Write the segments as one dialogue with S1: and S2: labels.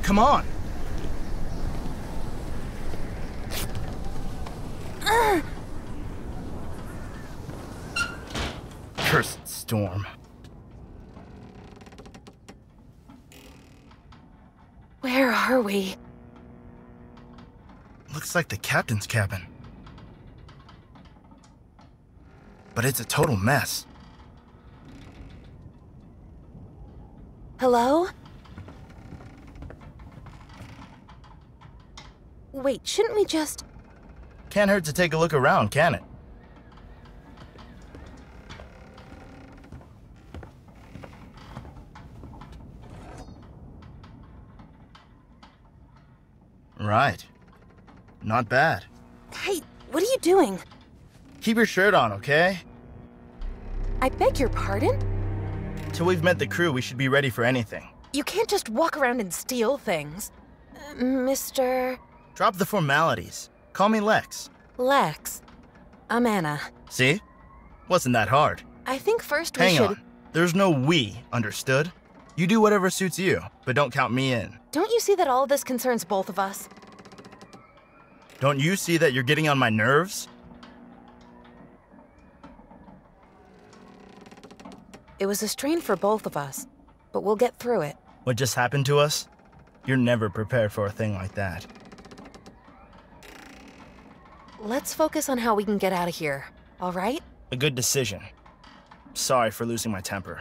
S1: Come on! Cursed storm.
S2: Where are we?
S1: Looks like the captain's cabin. But it's a total mess.
S2: Hello? Wait, shouldn't we just...
S1: Can't hurt to take a look around, can it? Right. Not bad.
S2: Hey, what are you doing?
S1: Keep your shirt on, okay?
S2: I beg your pardon?
S1: Till we've met the crew, we should be ready for anything.
S2: You can't just walk around and steal things. Mr...
S1: Drop the formalities. Call me Lex.
S2: Lex. I'm Anna.
S1: See? Wasn't that hard.
S2: I think first we
S1: Hang
S2: should...
S1: on. There's no we, understood? You do whatever suits you, but don't count me in.
S2: Don't you see that all of this concerns both of us?
S1: Don't you see that you're getting on my nerves?
S2: It was a strain for both of us, but we'll get through it.
S1: What just happened to us? You're never prepared for a thing like that.
S2: Let's focus on how we can get out of here, all right?
S1: A good decision. Sorry for losing my temper.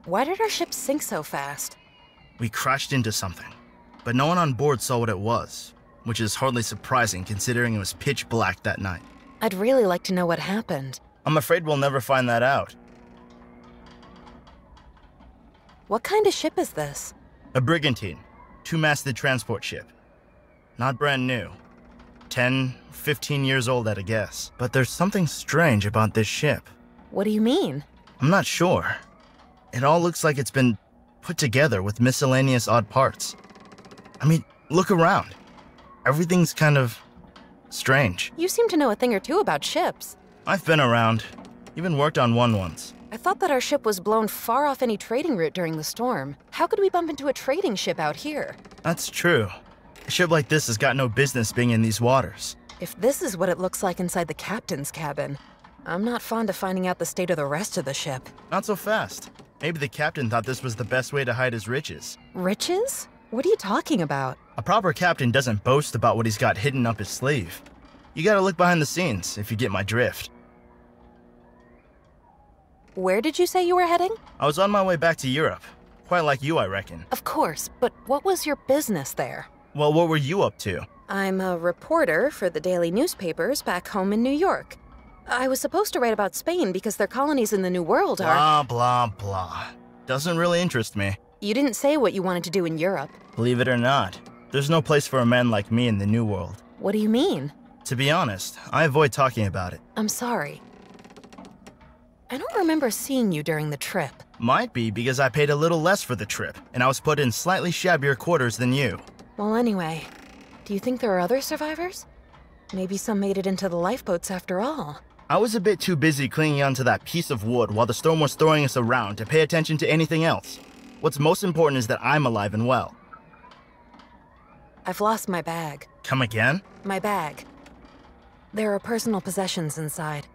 S2: Why did our ship sink so fast?
S1: We crashed into something, but no one on board saw what it was, which is hardly surprising considering it was pitch black that night.
S2: I'd really like to know what happened.
S1: I'm afraid we'll never find that out.
S2: What kind of ship is this?
S1: A brigantine, two-masted transport ship. Not brand new. 10, 15 years old at a guess. But there's something strange about this ship.
S2: What do you mean?
S1: I'm not sure. It all looks like it's been put together with miscellaneous odd parts. I mean, look around. Everything's kind of strange.
S2: You seem to know a thing or two about ships.
S1: I've been around. Even worked on one once.
S2: I thought that our ship was blown far off any trading route during the storm. How could we bump into a trading ship out here?
S1: That's true. A ship like this has got no business being in these waters.
S2: If this is what it looks like inside the captain's cabin, I'm not fond of finding out the state of the rest of the ship.
S1: Not so fast. Maybe the captain thought this was the best way to hide his riches.
S2: Riches? What are you talking about?
S1: A proper captain doesn't boast about what he's got hidden up his sleeve. You gotta look behind the scenes, if you get my drift.
S2: Where did you say you were heading?
S1: I was on my way back to Europe. Quite like you, I reckon.
S2: Of course, but what was your business there?
S1: Well, what were you up to?
S2: I'm a reporter for the daily newspapers back home in New York. I was supposed to write about Spain because their colonies in the New World are...
S1: Blah, blah, blah. Doesn't really interest me.
S2: You didn't say what you wanted to do in Europe.
S1: Believe it or not, there's no place for a man like me in the New World.
S2: What do you mean?
S1: To be honest, I avoid talking about it.
S2: I'm sorry. I don't remember seeing you during the trip.
S1: Might be because I paid a little less for the trip, and I was put in slightly shabbier quarters than you.
S2: Well, anyway, do you think there are other survivors? Maybe some made it into the lifeboats after all.
S1: I was a bit too busy clinging onto that piece of wood while the storm was throwing us around to pay attention to anything else. What's most important is that I'm alive and well.
S2: I've lost my bag.
S1: Come again?
S2: My bag. There are personal possessions inside.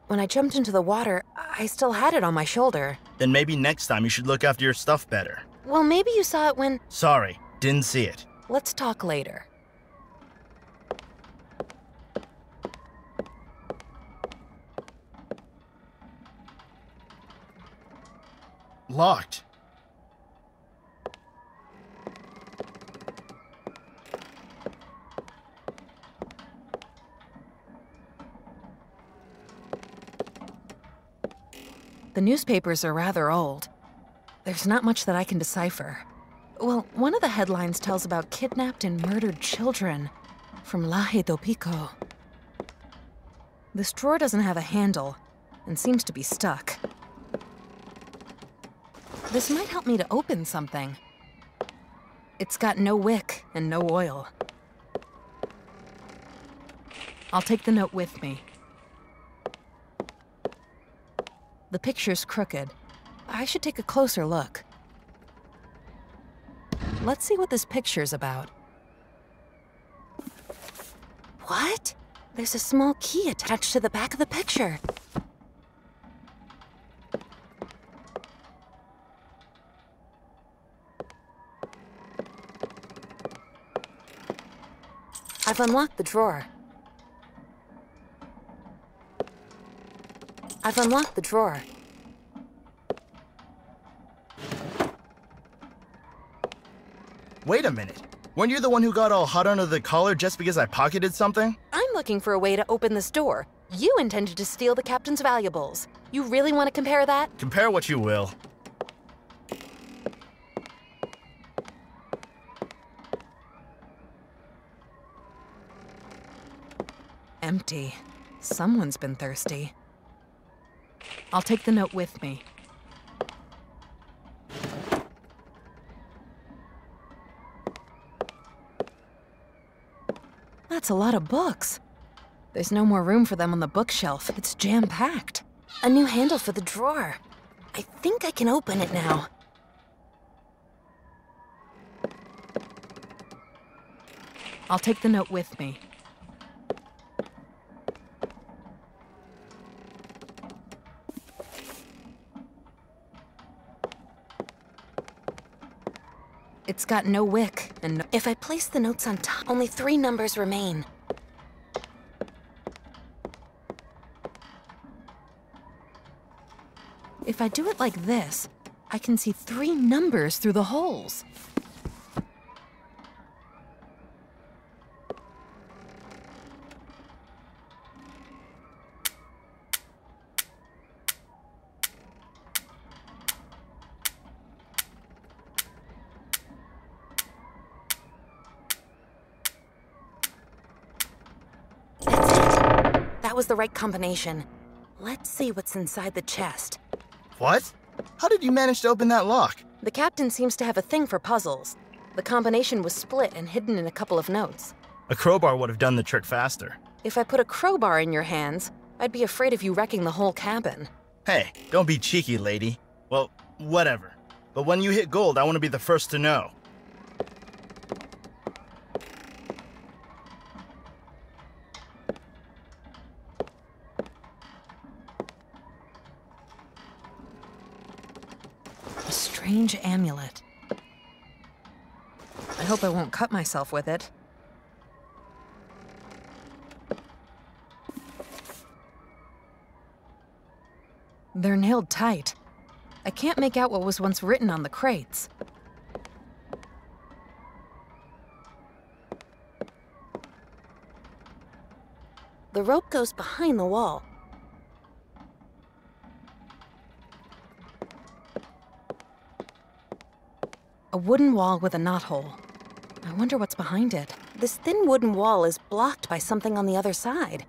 S2: When I jumped into the water, I still had it on my shoulder.
S1: Then maybe next time you should look after your stuff better.
S2: Well, maybe you saw it when...
S1: Sorry, didn't see it.
S2: Let's talk later.
S1: Locked.
S2: The newspapers are rather old. There's not much that I can decipher. Well, one of the headlines tells about kidnapped and murdered children from Laje do Pico. This drawer doesn't have a handle and seems to be stuck. This might help me to open something. It's got no wick and no oil. I'll take the note with me. The picture's crooked. I should take a closer look. Let's see what this picture's about. What? There's a small key attached to the back of the picture. I've unlocked the drawer. I've unlocked the drawer.
S1: Wait a minute. Weren't you the one who got all hot under the collar just because I pocketed something?
S2: I'm looking for a way to open this door. You intended to steal the captain's valuables. You really want to compare that?
S1: Compare what you will.
S2: Empty. Someone's been thirsty. I'll take the note with me. That's a lot of books. There's no more room for them on the bookshelf. It's jam-packed. A new handle for the drawer. I think I can open it now. I'll take the note with me. It's got no wick, and no— If I place the notes on top, only 3 numbers remain. If I do it like this, I can see 3 numbers through the holes. That was the right combination. Let's see what's inside the chest.
S1: What? How did you manage to open that lock?
S2: The captain seems to have a thing for puzzles. The combination was split and hidden in a couple of notes.
S1: A crowbar would have done the trick faster.
S2: If I put a crowbar in your hands, I'd be afraid of you wrecking the whole cabin.
S1: Hey, don't be cheeky, lady. Well, whatever. But when you hit gold, I want to be the first to know.
S2: A strange amulet. I hope I won't cut myself with it. They're nailed tight. I can't make out what was once written on the crates. The rope goes behind the wall. A wooden wall with a knothole. I wonder what's behind it. This thin wooden wall is blocked by something on the other side.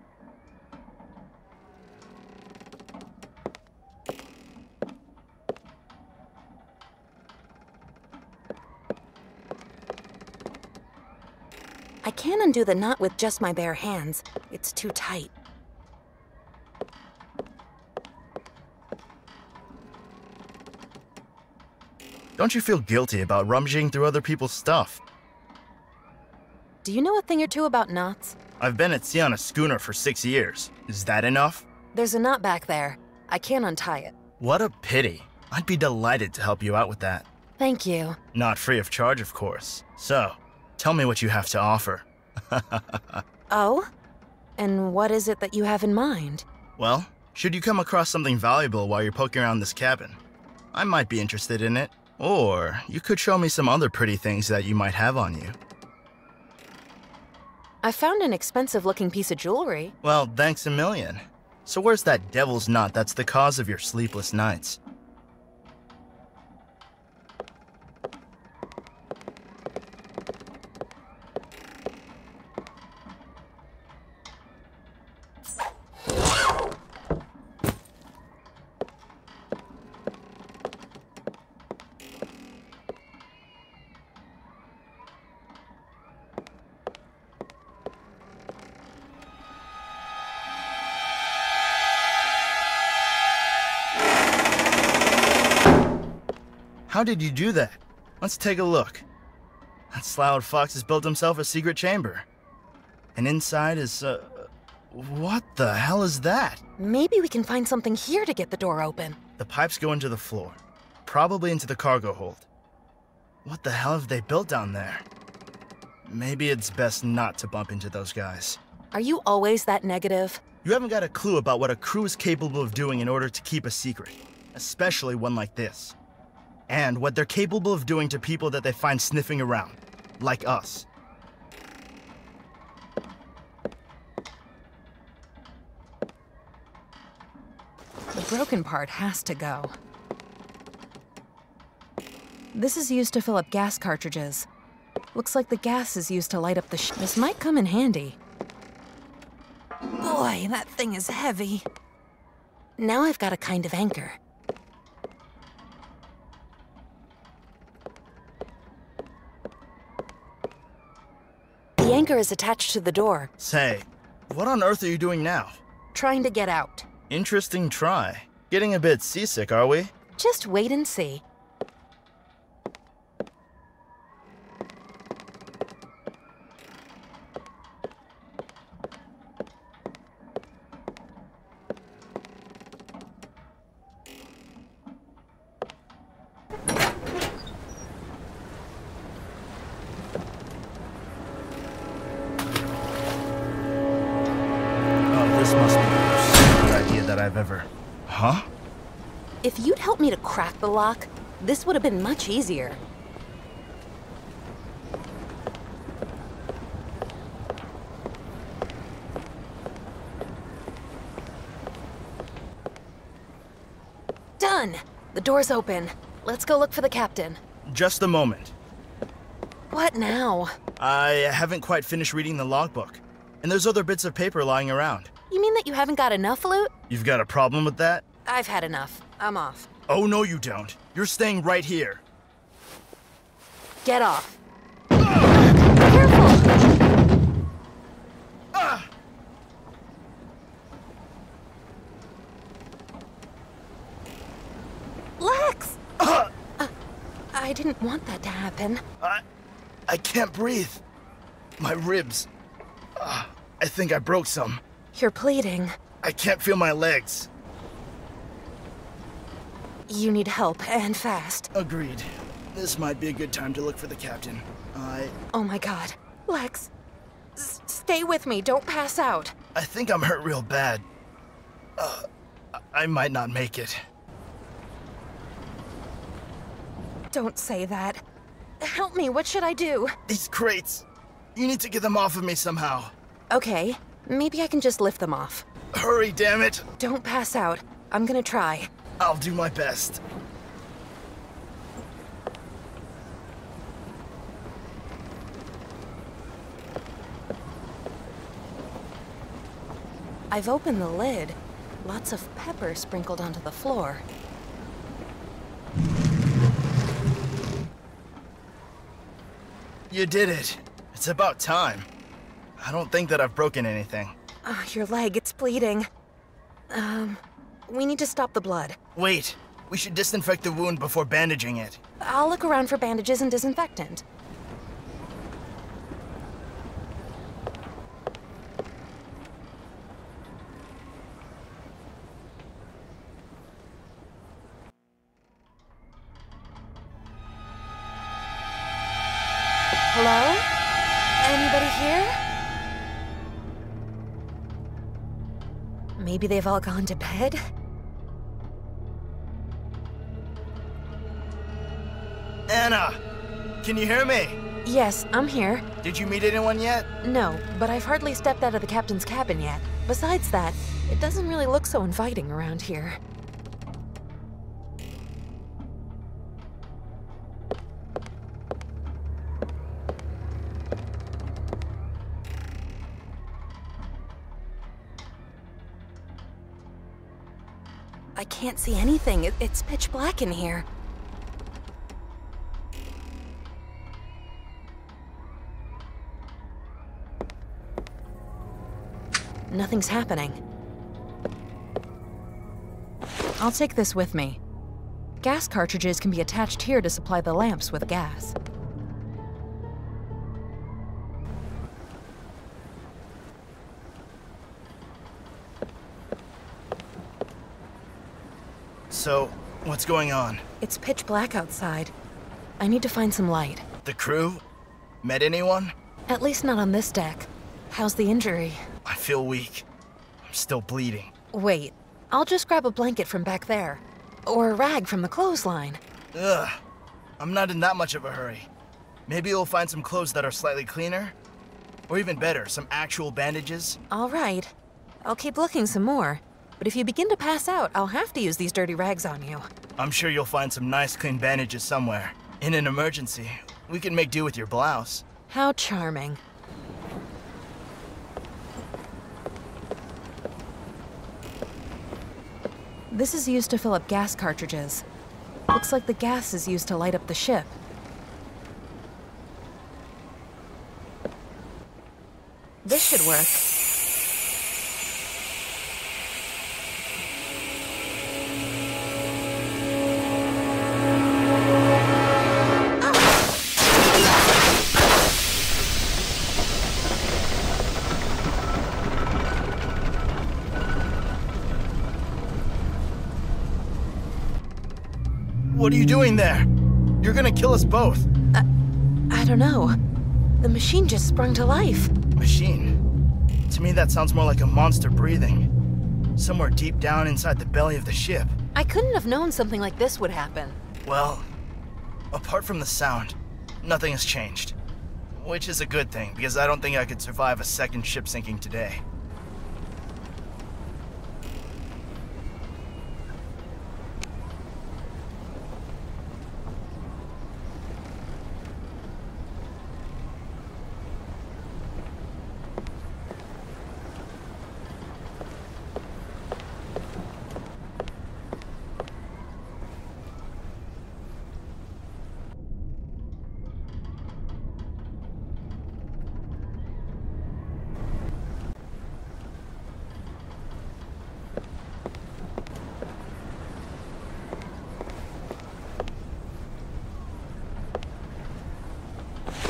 S2: I can't undo the knot with just my bare hands. It's too tight.
S1: Don't you feel guilty about rummaging through other people's stuff?
S2: Do you know a thing or two about knots?
S1: I've been at sea on a schooner for 6 years. Is that enough?
S2: There's a knot back there. I can't untie it.
S1: What a pity. I'd be delighted to help you out with that.
S2: Thank you.
S1: Not free of charge, of course. So, tell me what you have to offer.
S2: Oh? And what is it that you have in mind?
S1: Well, should you come across something valuable while you're poking around this cabin, I might be interested in it. Or you could show me some other pretty things that you might have on you.
S2: I found an expensive-looking piece of jewelry.
S1: Well, thanks a million. So where's that devil's knot that's the cause of your sleepless nights? How did you do that? Let's take a look. That Sloughed Fox has built himself a secret chamber. And inside is, what the hell is that?
S2: Maybe we can find something here to get the door open.
S1: The pipes go into the floor, probably into the cargo hold. What the hell have they built down there? Maybe it's best not to bump into those guys.
S2: Are you always that negative?
S1: You haven't got a clue about what a crew is capable of doing in order to keep a secret, especially one like this. And what they're capable of doing to people that they find sniffing around, like us.
S2: The broken part has to go. This is used to fill up gas cartridges. Looks like the gas is used to light up the This might come in handy. Boy, that thing is heavy. Now I've got a kind of anchor. The anchor is attached to the door.
S1: Say, what on earth are you doing now?
S2: Trying to get out.
S1: Interesting try. Getting a bit seasick, are we?
S2: Just wait and see.
S1: This must be the most stupid idea that I've ever... Huh?
S2: If you'd helped me to crack the lock, this would have been much easier. Done! The door's open. Let's go look for the captain.
S1: Just a moment.
S2: What now?
S1: I haven't quite finished reading the logbook, and there's other bits of paper lying around.
S2: You mean that you haven't got enough loot?
S1: You've got a problem with that?
S2: I've had enough. I'm off.
S1: Oh, no you don't. You're staying right here.
S2: Get off. Careful! Lex! I didn't want that to happen.
S1: I can't breathe. My ribs. I think I broke some.
S2: You're bleeding.
S1: I can't feel my legs.
S2: You need help, and fast.
S1: Agreed. This might be a good time to look for the captain.
S2: Oh my god. Lex, stay with me. Don't pass out.
S1: I think I'm hurt real bad. I might not make it.
S2: Don't say that. Help me. What should I do?
S1: These crates. You need to get them off of me somehow.
S2: Okay. Maybe I can just lift them off.
S1: Hurry, damn it!
S2: Don't pass out. I'm gonna try.
S1: I'll do my best.
S2: I've opened the lid. Lots of pepper sprinkled onto the floor.
S1: You did it. It's about time. I don't think that I've broken anything.
S2: Your leg, it's bleeding. We need to stop the blood.
S1: Wait. We should disinfect the wound before bandaging it.
S2: I'll look around for bandages and disinfectant. Hello? Anybody here? Maybe they've all gone to bed?
S1: Anna! Can you hear me?
S2: Yes, I'm here.
S1: Did you meet anyone yet?
S2: No, but I've hardly stepped out of the captain's cabin yet. Besides that, it doesn't really look so inviting around here. I can't see anything. It's pitch black in here. Nothing's happening. I'll take this with me. Gas cartridges can be attached here to supply the lamps with gas.
S1: So, what's going on?
S2: It's pitch black outside. I need to find some light.
S1: The crew? Met anyone?
S2: At least not on this deck. How's the injury?
S1: I feel weak. I'm still bleeding.
S2: Wait, I'll just grab a blanket from back there. Or a rag from the clothesline.
S1: Ugh. I'm not in that much of a hurry. Maybe you'll find some clothes that are slightly cleaner? Or even better, some actual bandages?
S2: All right. I'll keep looking some more. But if you begin to pass out, I'll have to use these dirty rags on you.
S1: I'm sure you'll find some nice clean bandages somewhere. In an emergency, we can make do with your blouse.
S2: How charming. This is used to fill up gas cartridges. Looks like the gas is used to light up the ship. This should work.
S1: What are you doing there? You're gonna kill us both.
S2: I don't know. The machine just sprung to life.
S1: Machine? To me, that sounds more like a monster breathing. Somewhere deep down inside the belly of the ship.
S2: I couldn't have known something like this would happen.
S1: Well, apart from the sound, nothing has changed. Which is a good thing, because I don't think I could survive a second ship sinking today.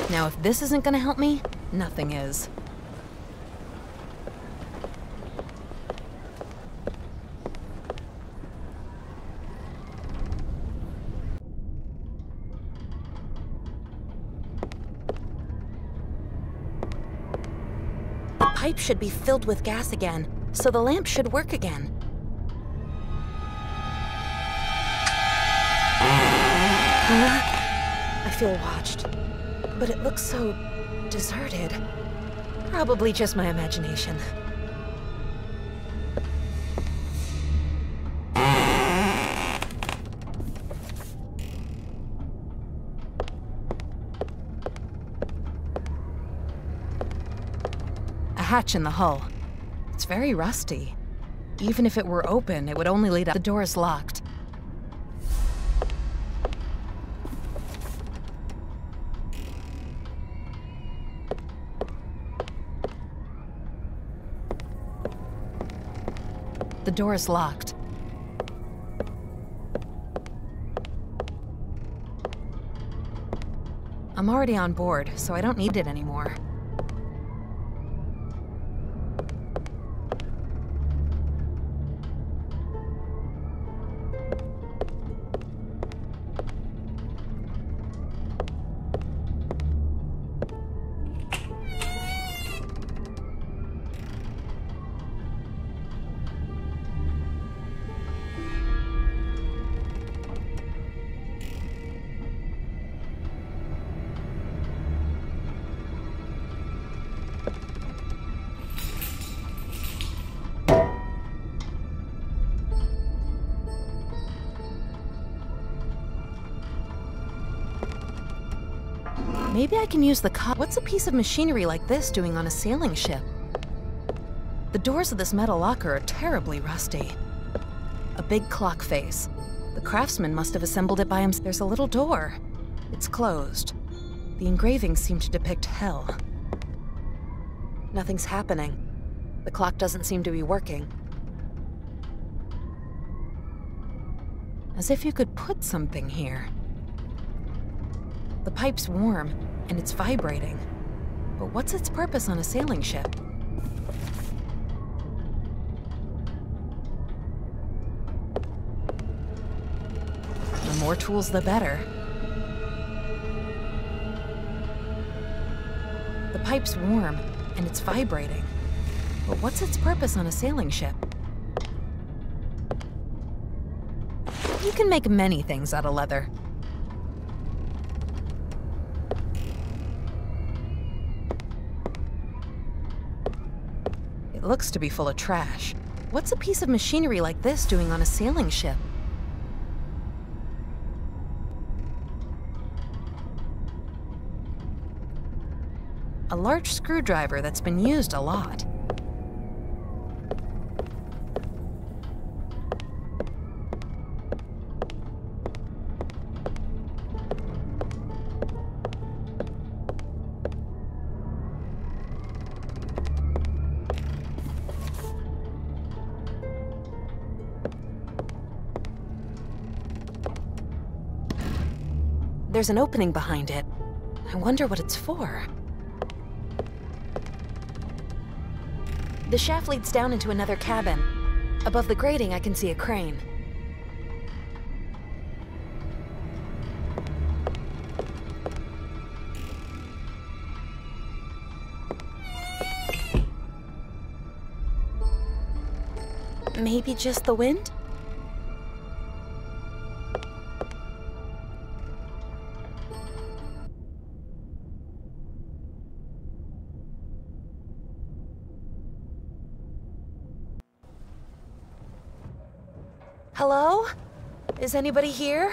S2: Now, if this isn't gonna help me, nothing is. The pipe should be filled with gas again, so the lamp should work again. Huh? I feel watched. But it looks so deserted. Probably just my imagination. A hatch in the hull. It's very rusty. Even if it were open, it would only lead up. The door is locked. The door is locked. I'm already on board, so I don't need it anymore. Maybe I can use the What's a piece of machinery like this doing on a sailing ship? The doors of this metal locker are terribly rusty. A big clock face. The craftsman must have assembled it by himself. There's a little door. It's closed. The engravings seem to depict hell. Nothing's happening. The clock doesn't seem to be working. As if you could put something here. The pipe's warm, and it's vibrating. But what's its purpose on a sailing ship? more tools the better. The pipe's warm, and it's vibrating. But what's its purpose on a sailing ship? You can make many things out of leather. It looks to be full of trash. What's a piece of machinery like this doing on a sailing ship? A large screwdriver that's been used a lot. There's an opening behind it. I wonder what it's for. The shaft leads down into another cabin. Above the grating, I can see a crane. Maybe just the wind? Hello? Is anybody here?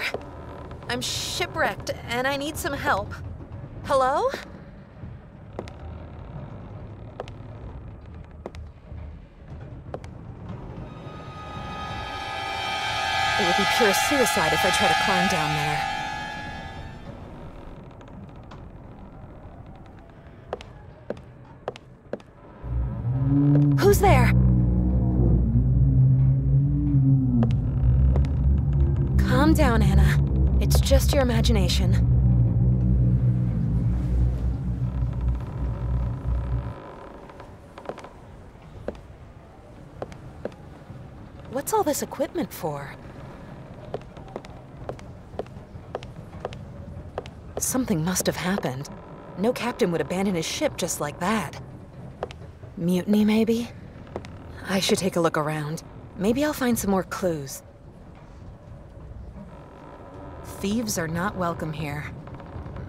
S2: I'm shipwrecked and I need some help. Hello? It would be pure suicide if I try to climb down there. Who's there? Calm down, Anna. It's just your imagination. What's all this equipment for? Something must have happened. No captain would abandon his ship just like that. Mutiny, maybe? I should take a look around. Maybe I'll find some more clues. Thieves are not welcome here.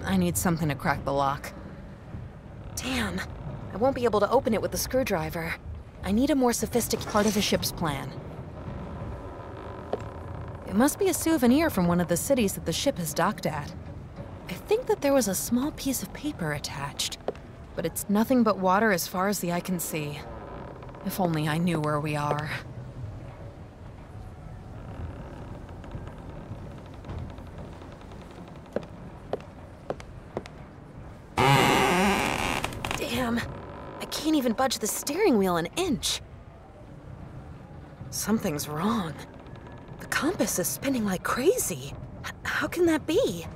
S2: I need something to crack the lock. Damn, I won't be able to open it with the screwdriver. I need a more sophisticated part of a ship's plan. It must be a souvenir from one of the cities that the ship has docked at. I think that there was a small piece of paper attached, but it's nothing but water as far as the eye can see. If only I knew where we are. Damn, I can't even budge the steering wheel an inch. Something's wrong. The compass is spinning like crazy. How can that be?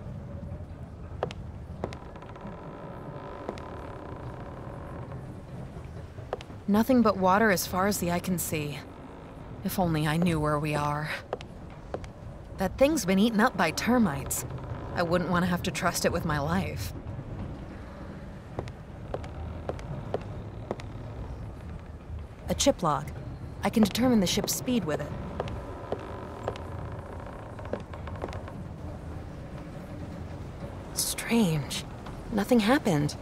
S2: Nothing but water as far as the eye can see. If only I knew where we are. That thing's been eaten up by termites. I wouldn't want to have to trust it with my life. A chip log. I can determine the ship's speed with it. Strange. Nothing happened.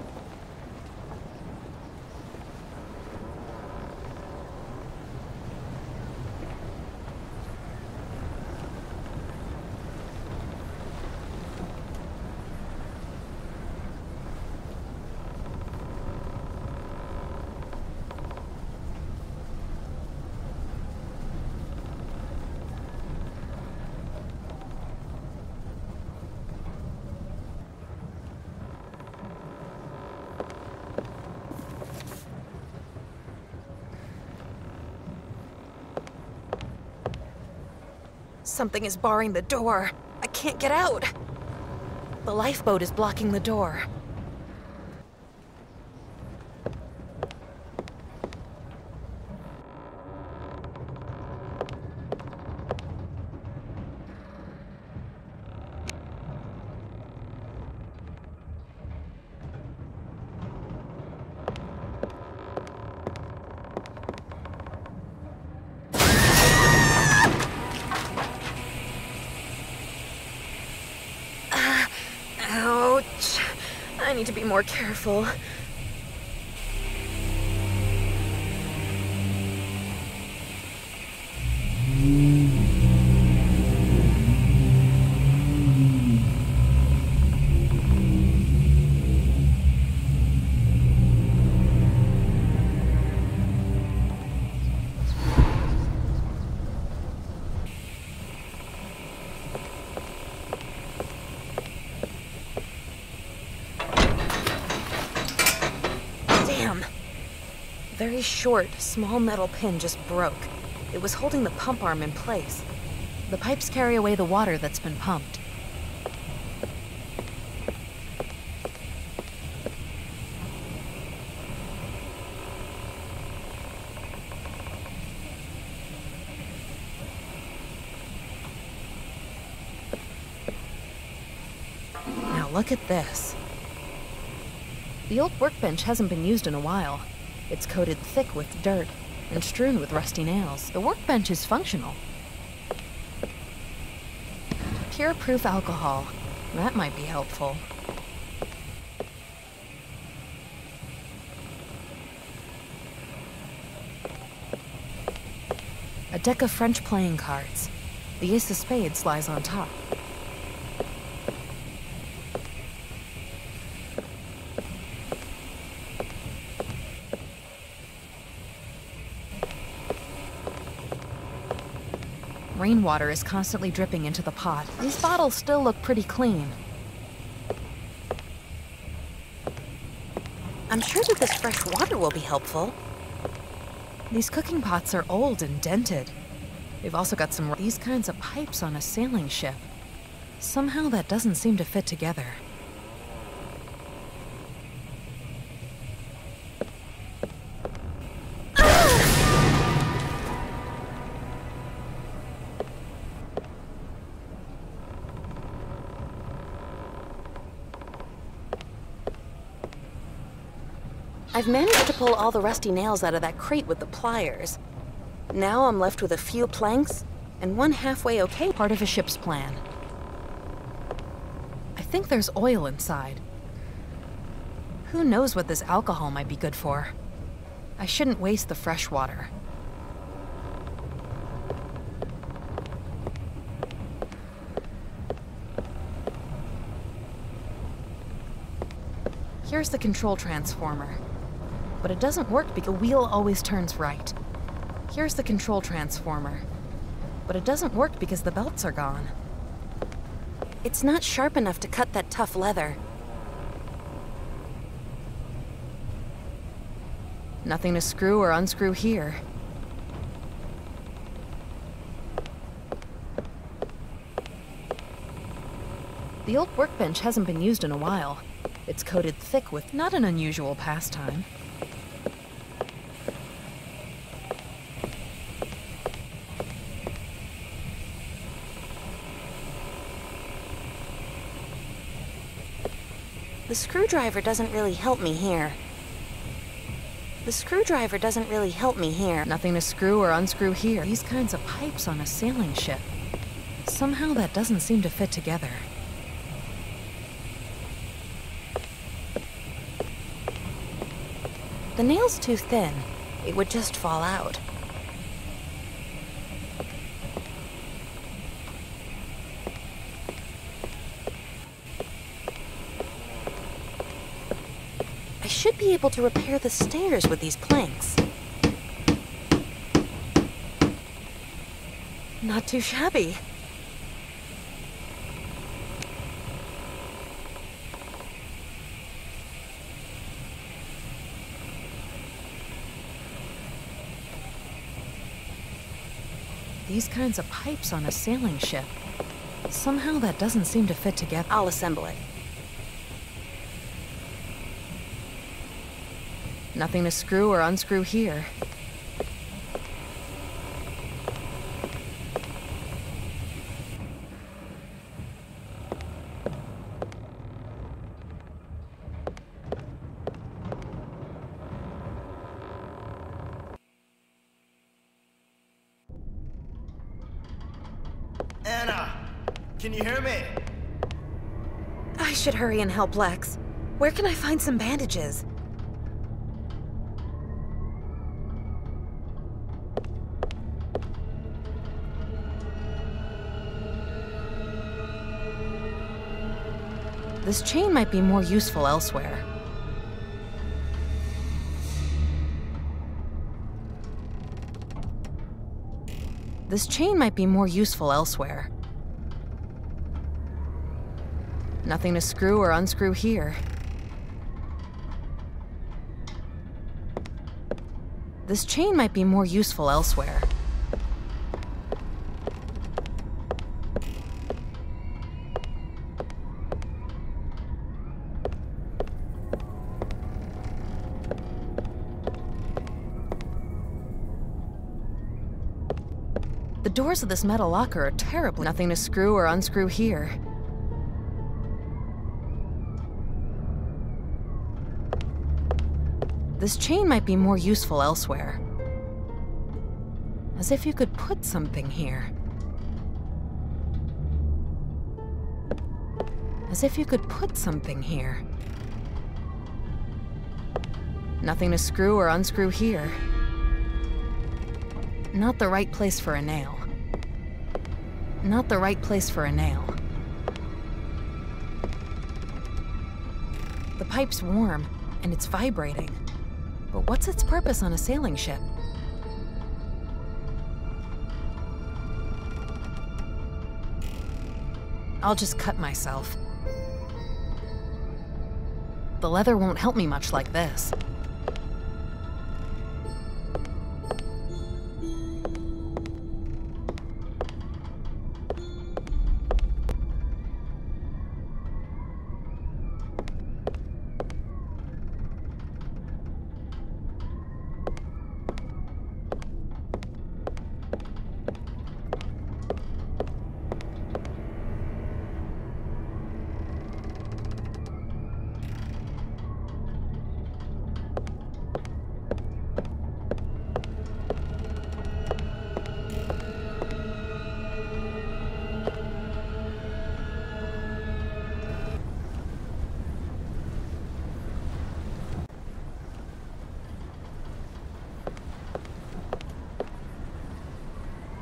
S2: Something is barring the door. I can't get out. The lifeboat is blocking the door. I need to be more careful. Very short, small metal pin just broke. It was holding the pump arm in place. The pipes carry away the water that's been pumped. Now look at this. The old workbench hasn't been used in a while. It's coated thick with dirt and strewn with rusty nails. The workbench is functional. Tear-proof alcohol. That might be helpful. A deck of French playing cards. The ace of spades lies on top. Rainwater is constantly dripping into the pot. These bottles still look pretty clean. I'm sure that this fresh water will be helpful. These cooking pots are old and dented. They've also got these kinds of pipes on a sailing ship. Somehow that doesn't seem to fit together. I've managed to pull all the rusty nails out of that crate with the pliers. Now I'm left with a few planks and one halfway okay part of a ship's plan. I think there's oil inside. Who knows what this alcohol might be good for? I shouldn't waste the fresh water. Here's the control transformer. But it doesn't work because the wheel always turns right. Here's the control transformer. But it doesn't work because the belts are gone. It's not sharp enough to cut that tough leather. Nothing to screw or unscrew here. The old workbench hasn't been used in a while. It's coated thick with not an unusual pastime. The screwdriver doesn't really help me here. Nothing to screw or unscrew here. These kinds of pipes on a sailing ship. Somehow that doesn't seem to fit together. The nail's too thin. It would just fall out. I should be able to repair the stairs with these planks. Not too shabby. These kinds of pipes on a sailing ship. Somehow that doesn't seem to fit together. I'll assemble it. Nothing to screw or unscrew here.
S1: Anna, can you hear me?
S2: I should hurry and help Lex. Where can I find some bandages? This chain might be more useful elsewhere. This chain might be more useful elsewhere. Nothing to screw or unscrew here. This chain might be more useful elsewhere. The doors of this metal locker are terribly. Nothing to screw or unscrew here. This chain might be more useful elsewhere. As if you could put something here. As if you could put something here. Nothing to screw or unscrew here. Not the right place for a nail. Not the right place for a nail. The pipe's warm, and it's vibrating. But what's its purpose on a sailing ship? I'll just cut myself. The leather won't help me much like this.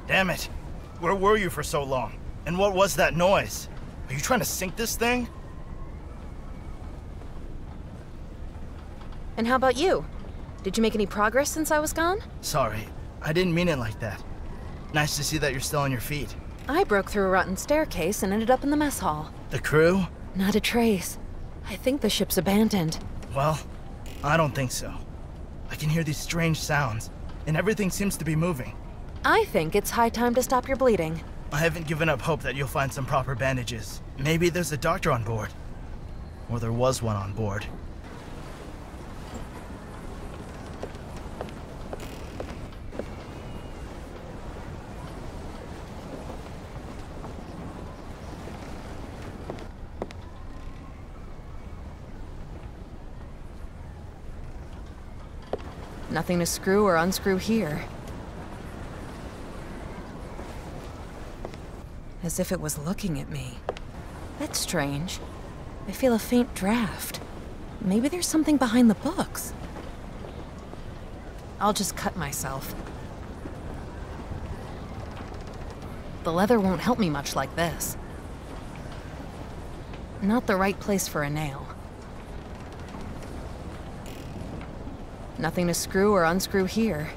S1: Damn it! Where were you for so long? And what was that noise? Are you trying to sink this thing?
S2: And how about you? Did you make any progress since I was gone?
S1: Sorry, I didn't mean it like that. Nice to see that you're still on your feet.
S2: I broke through a rotten staircase and ended up in the mess hall.
S1: The crew?
S2: Not a trace. I think the ship's abandoned.
S1: Well, I don't think so. I can hear these strange sounds, and everything seems to be moving.
S2: I think it's high time to stop your bleeding.
S1: I haven't given up hope that you'll find some proper bandages. Maybe there's a doctor on board. Or there was one on board.
S2: Nothing to screw or unscrew here. As if it was looking at me. That's strange. I feel a faint draft. Maybe there's something behind the books. I'll just cut myself. The leather won't help me much like this. Not the right place for a nail. Nothing to screw or unscrew here.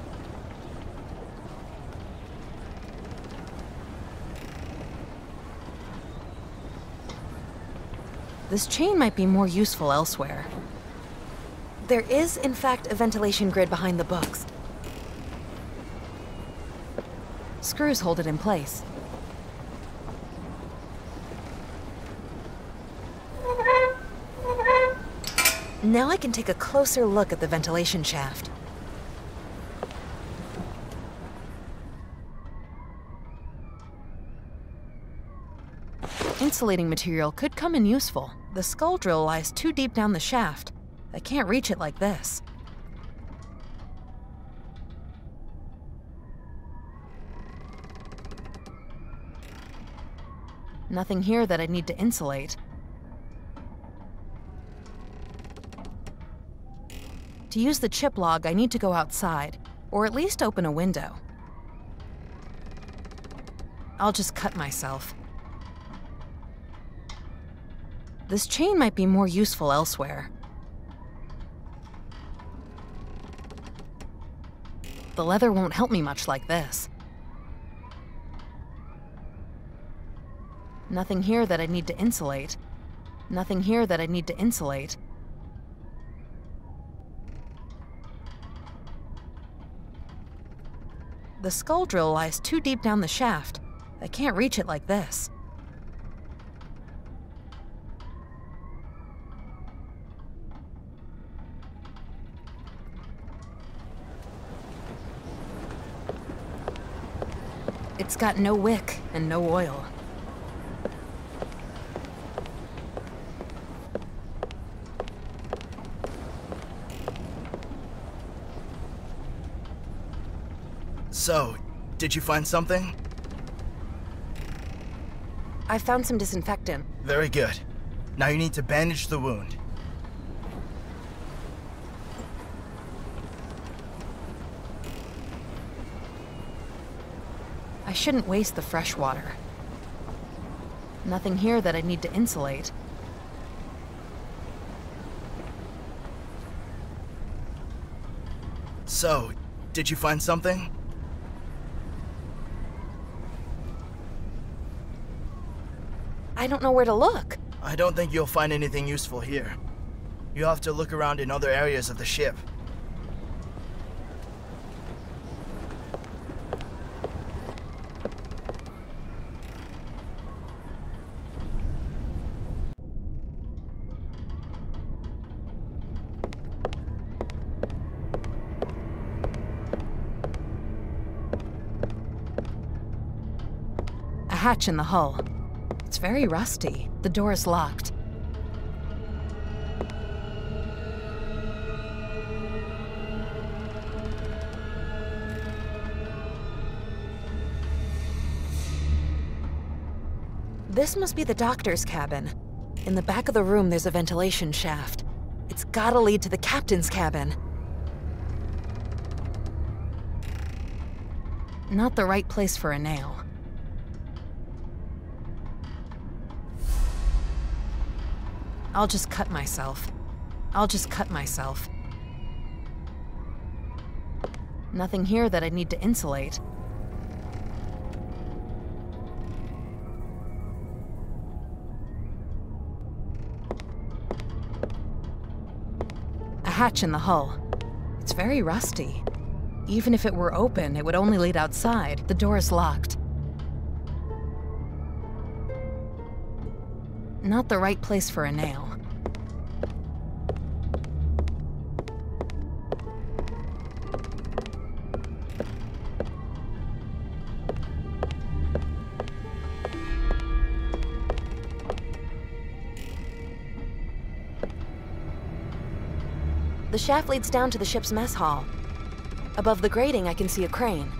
S2: This chain might be more useful elsewhere. There is, in fact, a ventilation grid behind the books. Screws hold it in place. Now I can take a closer look at the ventilation shaft. Insulating material could come in useful. The skull drill lies too deep down the shaft. I can't reach it like this. Nothing here that I'd need to insulate. To use the chip log, I need to go outside, or at least open a window. I'll just cut myself. This chain might be more useful elsewhere. The leather won't help me much like this. Nothing here that I need to insulate. Nothing here that I need to insulate. The skull drill lies too deep down the shaft. I can't reach it like this. It's got no wick and no oil.
S1: So, did you find something?
S2: I found some disinfectant.
S1: Very good. Now you need to bandage the wound.
S2: I shouldn't waste the fresh water. Nothing here that I need to insulate.
S1: So, did you find something?
S2: I don't know where to look.
S1: I don't think you'll find anything useful here. You'll have to look around in other areas of the ship.
S2: A hatch in the hull. It's very rusty. The door is locked. This must be the doctor's cabin. In the back of the room, there's a ventilation shaft. It's gotta lead to the captain's cabin. Not the right place for a nail. I'll just cut myself. I'll just cut myself. Nothing here that I need to insulate. A hatch in the hull. It's very rusty. Even if it were open, it would only lead outside. The door is locked. Not the right place for a nail. The shaft leads down to the ship's mess hall. Above the grating, I can see a crane.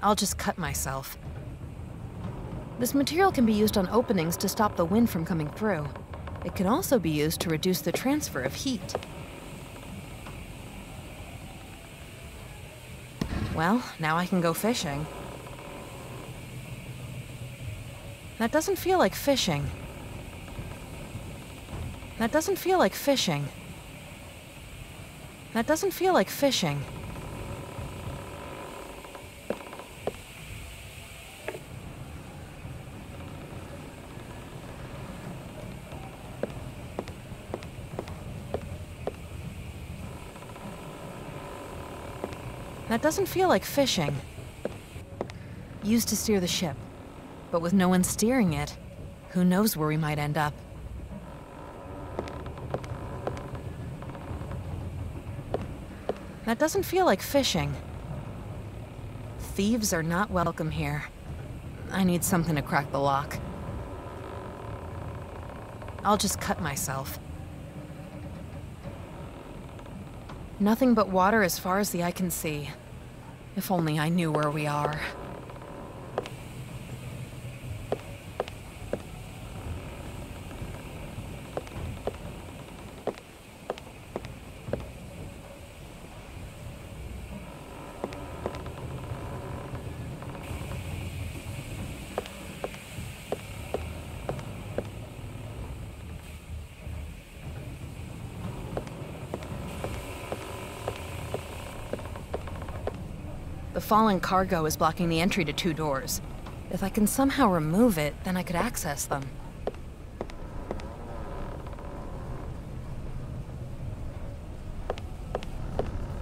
S2: I'll just cut myself. This material can be used on openings to stop the wind from coming through. It can also be used to reduce the transfer of heat. Well, now I can go fishing. That doesn't feel like fishing. That doesn't feel like fishing. That doesn't feel like fishing. That doesn't feel like fishing. Used to steer the ship, but with no one steering it, who knows where we might end up. That doesn't feel like fishing. Thieves are not welcome here. I need something to crack the lock. I'll just cut myself. Nothing but water as far as the eye can see. If only I knew where we are. The fallen cargo is blocking the entry to 2 doors. If I can somehow remove it, then I could access them.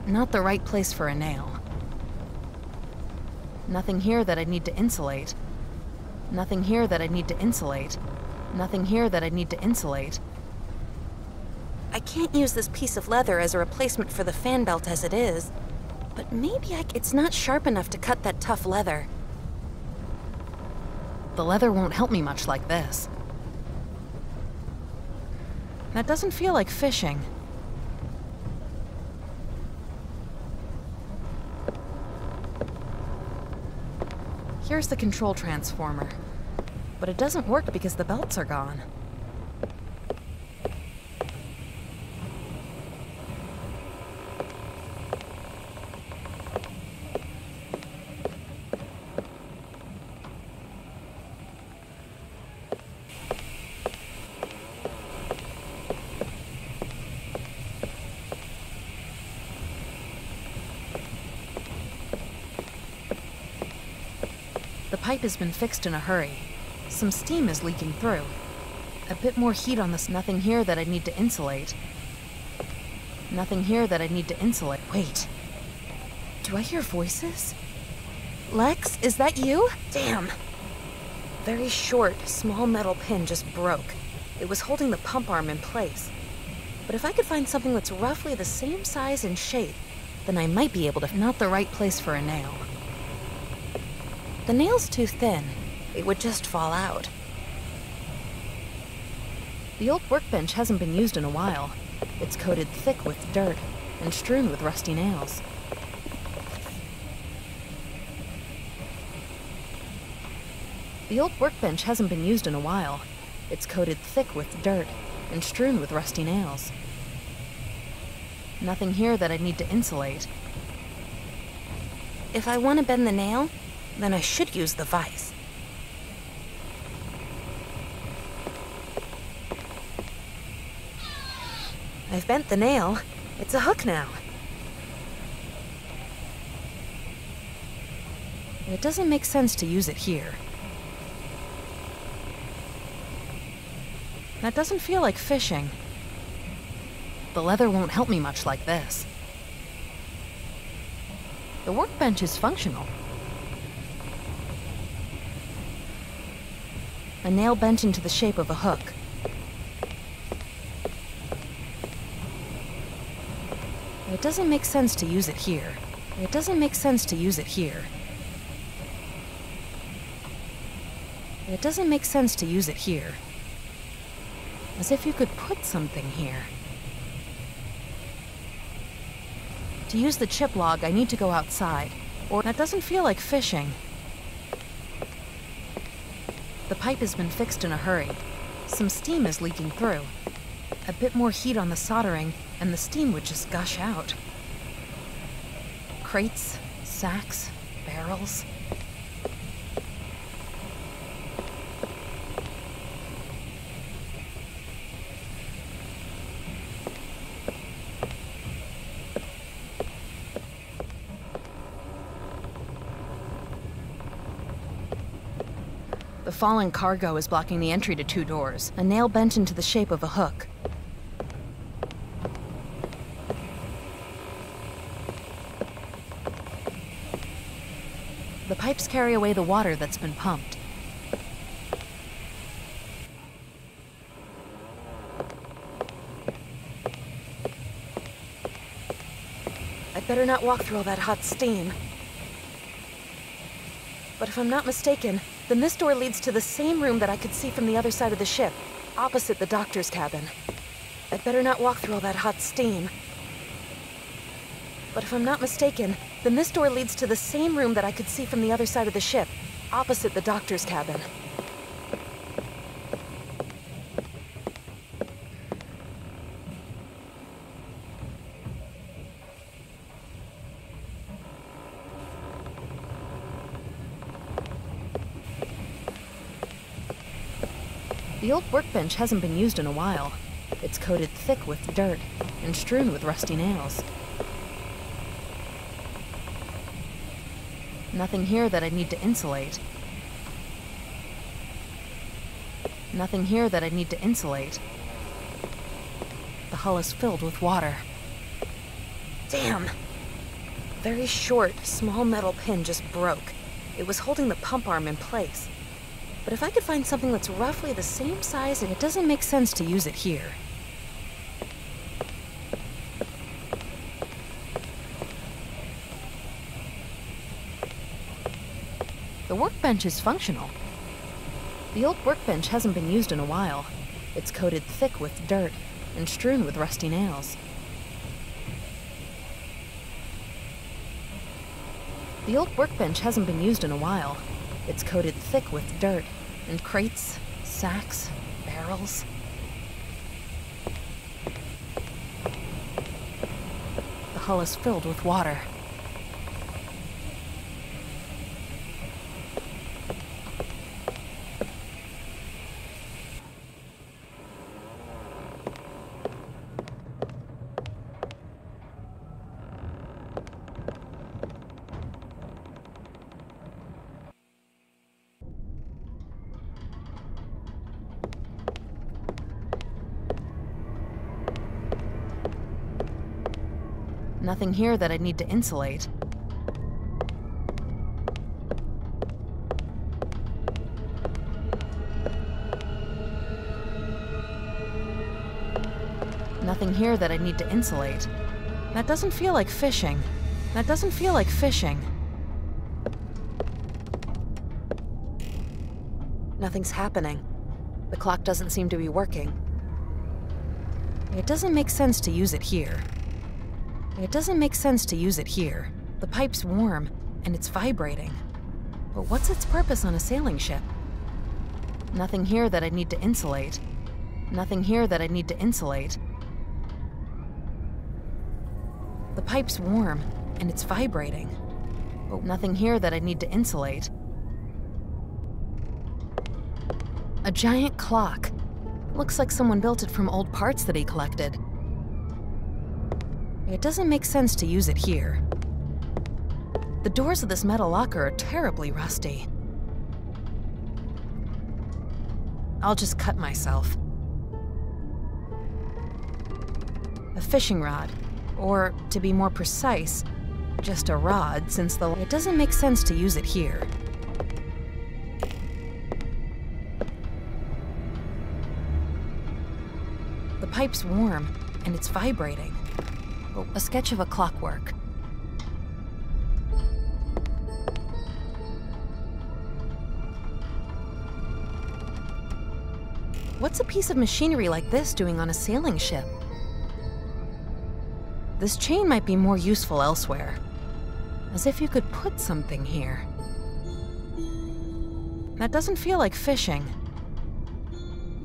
S2: Not the right place for a nail. Nothing here that I need to insulate. Nothing here that I need to insulate. Nothing here that I need to insulate.
S3: I can't use this piece of leather as a replacement for the fan belt as it is. But maybe it's not sharp enough to cut that tough leather.
S2: The leather won't help me much like this. That doesn't feel like fishing. Here's the control transformer. But it doesn't work because the belts are gone. The pipe has been fixed in a hurry. Some steam is leaking through. A bit more heat on this. Nothing here that I need to insulate. Nothing here that I need to insulate. Wait. Do I hear voices?
S3: Lex, is that you? Damn. Very short, small metal pin just broke. It was holding the pump arm in place. But if I could find something that's roughly the same size and shape, then I might be able to...
S2: Not the right place for a nail.
S3: The nail's too thin. It would just fall out.
S2: The old workbench hasn't been used in a while. It's coated thick with dirt and strewn with rusty nails. The old workbench hasn't been used in a while. It's coated thick with dirt and strewn with rusty nails. Nothing here that I need to insulate.
S3: If I want to bend the nail, then I should use the vise. I've bent the nail. It's a hook now.
S2: It doesn't make sense to use it here. That doesn't feel like fishing. The leather won't help me much like this. The workbench is functional. A nail bent into the shape of a hook. It doesn't make sense to use it here. It doesn't make sense to use it here. It doesn't make sense to use it here. As if you could put something here. To use the chip log, I need to go outside. Or that doesn't feel like fishing. The pipe has been fixed in a hurry. Some steam is leaking through. A bit more heat on the soldering, and the steam would just gush out. Crates, sacks, barrels. The fallen cargo is blocking the entry to 2 doors, a nail bent into the shape of a hook. The pipes carry away the water that's been pumped.
S3: A I'd better not walk through all that hot steam. But if I'm not mistaken, then this door leads to the same room that I could see from the other side of the ship, opposite the doctor's cabin. I'd better not walk through all that hot steam. But if I'm not mistaken, then this door leads to the same room that I could see from the other side of the ship, opposite the doctor's cabin.
S2: The old workbench hasn't been used in a while. It's coated thick with dirt and strewn with rusty nails. Nothing here that I need to insulate. Nothing here that I need to insulate. The hull is filled with water.
S3: Damn! A very short, small metal pin just broke. It was holding the pump arm in place. But if I could find something that's roughly the same size,
S2: It doesn't make sense to use it here. The workbench is functional. The old workbench hasn't been used in a while. It's coated thick with dirt and strewn with rusty nails. The old workbench hasn't been used in a while. It's coated thick with dirt and crates, sacks, barrels. The hull is filled with water. Nothing here that I need to insulate. Nothing here that I need to insulate. That doesn't feel like fishing. That doesn't feel like fishing.
S3: nothing's happening. The clock doesn't seem to be working.
S2: It doesn't make sense to use it here. It doesn't make sense to use it here. The pipe's warm, and it's vibrating. But what's its purpose on a sailing ship? Nothing here that I need to insulate. Nothing here that I need to insulate. The pipe's warm, and it's vibrating. But nothing here that I need to insulate. A giant clock. Looks like someone built it from old parts that he collected. It doesn't make sense to use it here. The doors of this metal locker are terribly rusty. I'll just cut myself. A fishing rod, or to be more precise, just a rod, since it doesn't make sense to use it here. The pipe's warm, and it's vibrating. Oh, a sketch of a clockwork. What's a piece of machinery like this doing on a sailing ship? This chain might be more useful elsewhere. As if you could put something here. That doesn't feel like fishing.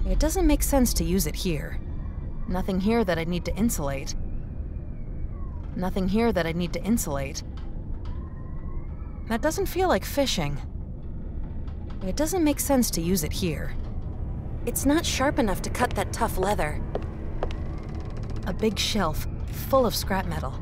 S2: It doesn't make sense to use it here. Nothing here that I need to insulate. Nothing here that I need to insulate. That doesn't feel like fishing. It doesn't make sense to use it here.
S3: It's not sharp enough to cut that tough leather.
S2: A big shelf full of scrap metal.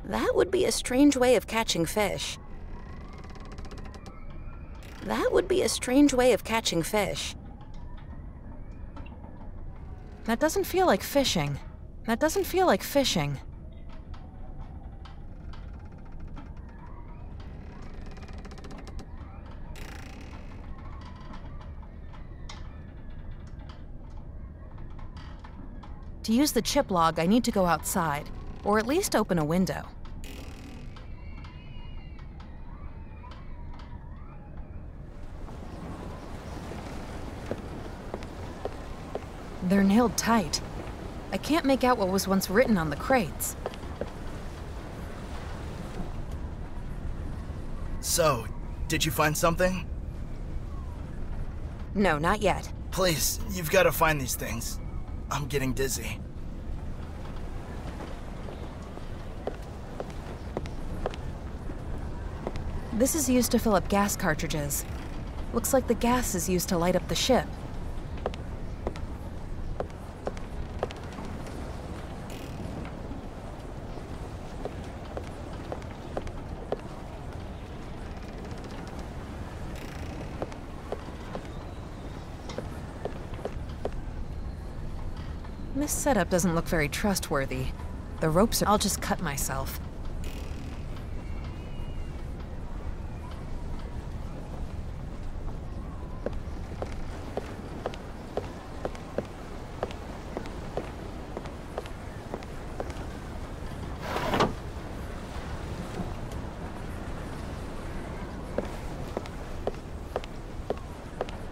S3: That would be a strange way of catching fish. That would be a strange way of catching fish.
S2: That doesn't feel like fishing. That doesn't feel like fishing. To use the chip log, I need to go outside, or at least open a window. They're nailed tight. I can't make out what was once written on the crates.
S1: So, did you find something?
S3: No, not yet.
S1: Please, you've got to find these things. I'm getting dizzy.
S2: This is used to fill up gas cartridges. Looks like the gas is used to light up the ship. This setup doesn't look very trustworthy. The ropes are... I'll just cut myself.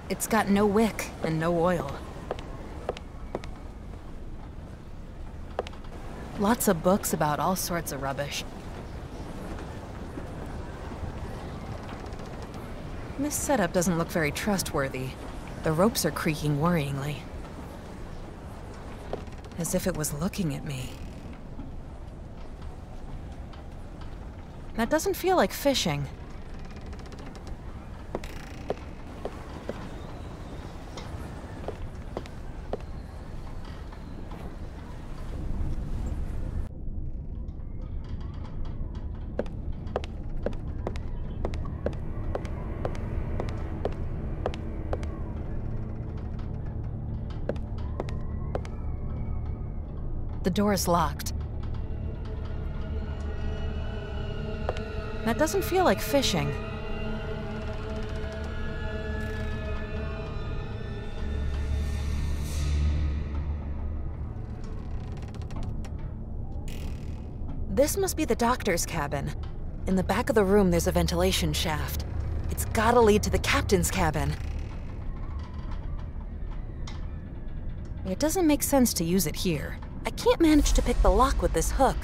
S2: It's got no wick and no oil. Lots of books about all sorts of rubbish. This setup doesn't look very trustworthy. The ropes are creaking worryingly. As if it was looking at me. That doesn't feel like fishing. The door is locked. That doesn't feel like fishing. This must be the doctor's cabin. In the back of the room, there's a ventilation shaft. It's gotta lead to the captain's cabin. It doesn't make sense to use it here.
S3: I can't manage to pick the lock with this hook.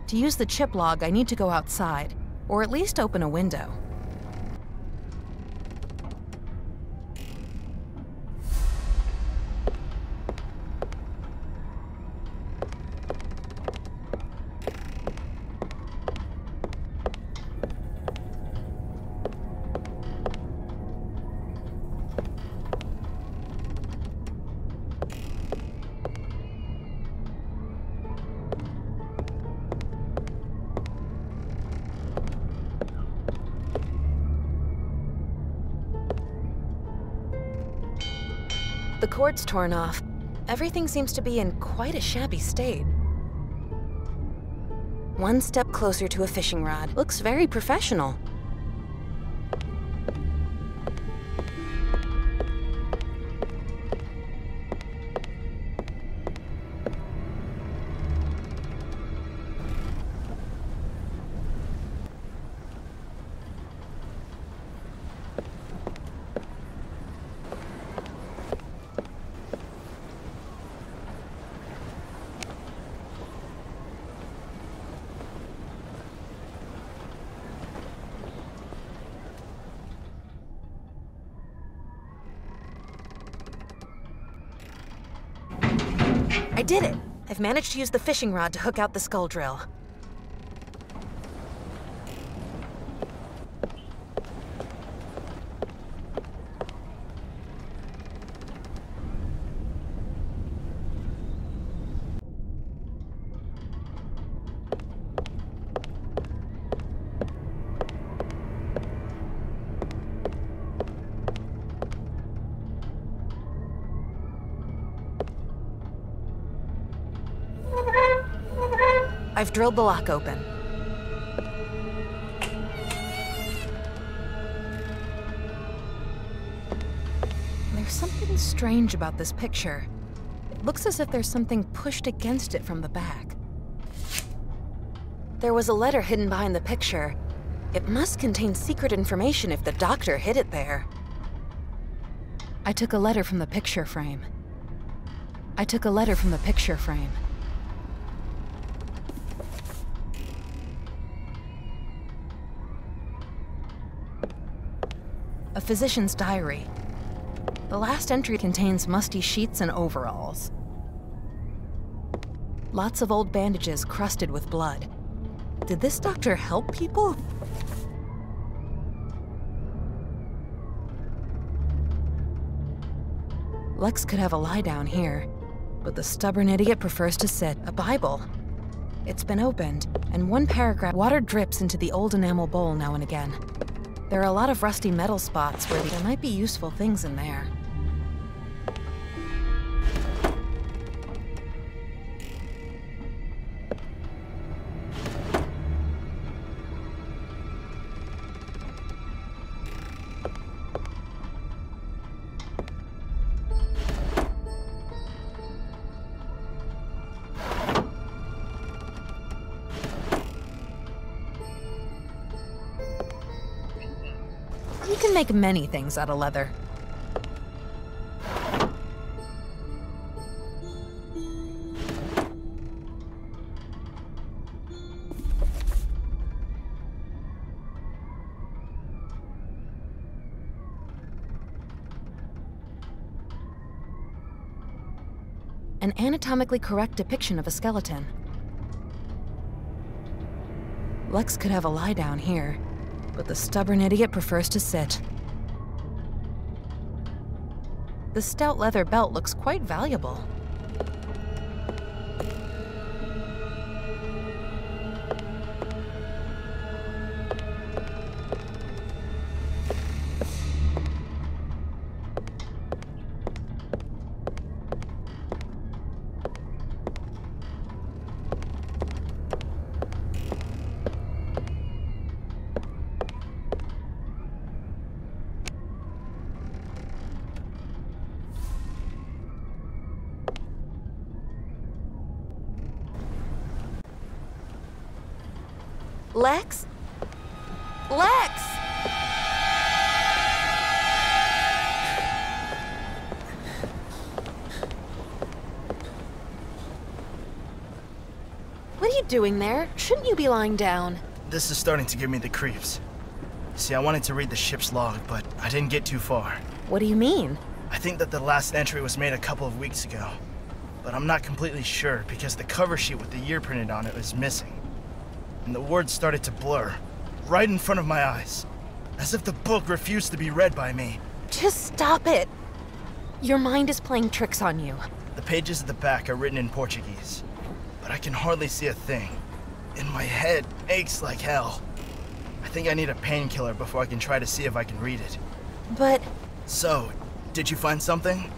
S2: To use the chip log, I need to go outside, or at least open a window. The cord's torn off. Everything seems to be in quite a shabby state.
S3: One step closer to a fishing rod. Looks very professional.
S2: I did it! I've managed to use the fishing rod to hook out the skull drill. I've drilled the lock open. There's something strange about this picture. It looks as if there's something pushed against it from the back. There was a letter hidden behind the picture. It must contain secret information if the doctor hid it there. I took a letter from the picture frame. A physician's diary. The last entry contains musty sheets and overalls. Lots of old bandages crusted with blood. Did this doctor help people? Lex could have a lie down here, but the stubborn idiot prefers to sit. A Bible. It's been opened, and one paragraph. Water drips into the old enamel bowl now and again. There are a lot of rusty metal spots where there might be useful things in there. You can make many things out of leather. An anatomically correct depiction of a skeleton. Lex could have a lie down here, but the stubborn idiot prefers to sit. The stout leather belt looks quite valuable. Lex? Lex! What are you doing there? Shouldn't you be lying down?
S1: This is starting to give me the creeps. See, I wanted to read the ship's log, but I didn't get too far.
S2: What do you mean?
S1: I think that the last entry was made a couple of weeks ago, but I'm not completely sure because the cover sheet with the year printed on it was missing. And the words started to blur, right in front of my eyes, as if the book refused to be read by me.
S2: Just stop it! Your mind is playing tricks on you.
S1: The pages at the back are written in Portuguese, but I can hardly see a thing. And my head aches like hell. I think I need a painkiller before I can try to see if I can read it.
S2: But...
S1: So, did you find something?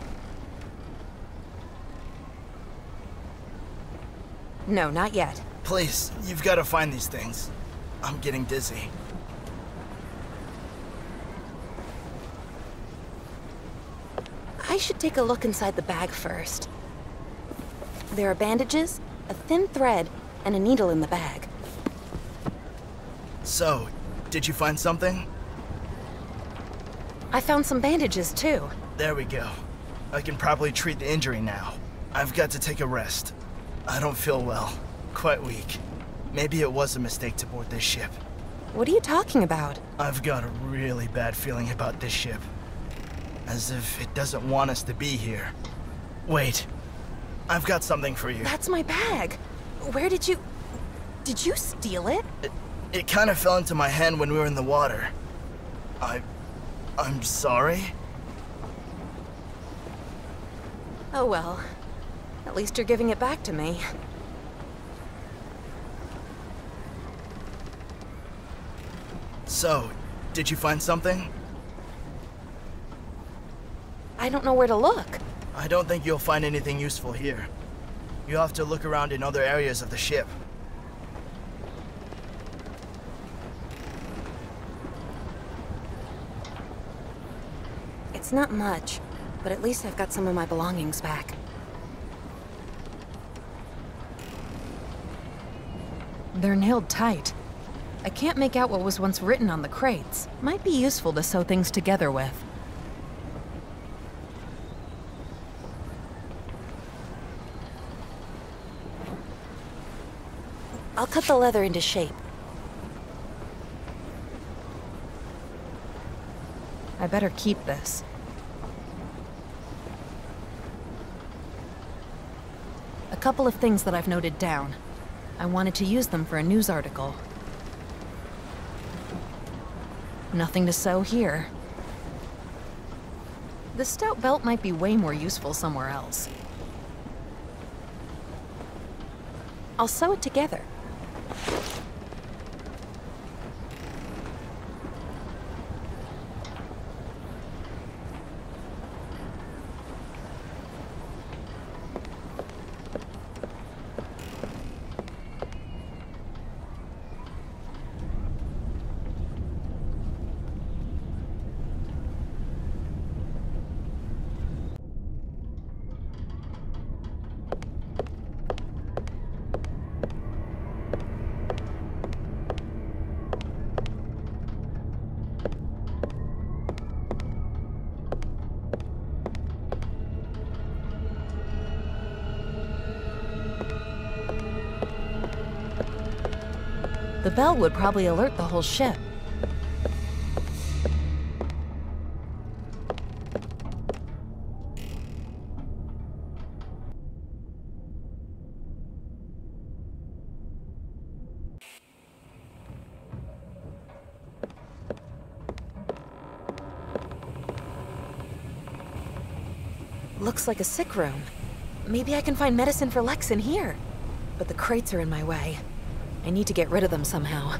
S2: No, not yet.
S1: Please, you've got to find these things. I'm getting dizzy.
S2: I should take a look inside the bag first. There are bandages, a thin thread, and a needle in the bag.
S1: So, did you find something?
S2: I found some bandages, too.
S1: There we go. I can probably treat the injury now. I've got to take a rest. I don't feel well. Quite weak. Maybe it was a mistake to board this ship.
S2: What are you talking about?
S1: I've got a really bad feeling about this ship. As if it doesn't want us to be here. Wait. I've got something for you.
S2: That's my bag. Where did you... Did you steal it?
S1: It kind of fell into my hand when we were in the water. I'm sorry.
S2: Oh well. At least you're giving it back to me.
S1: So, did you find something?
S2: I don't know where to look.
S1: I don't think you'll find anything useful here. You'll have to look around in other areas of the ship.
S3: It's not much, but at least I've got some of my belongings back.
S2: They're nailed tight. I can't make out what was once written on the crates. Might be useful to sew things together with.
S3: I'll cut the leather into shape.
S2: I better keep this. A couple of things that I've noted down. I wanted to use them for a news article. Nothing to sew here. The stout belt might be way more useful somewhere else.
S3: I'll sew it together.
S2: The bell would probably alert the whole ship.
S3: Looks like a sick room. Maybe I can find medicine for Lex in here. But the crates are in my way. I need to get rid of them somehow.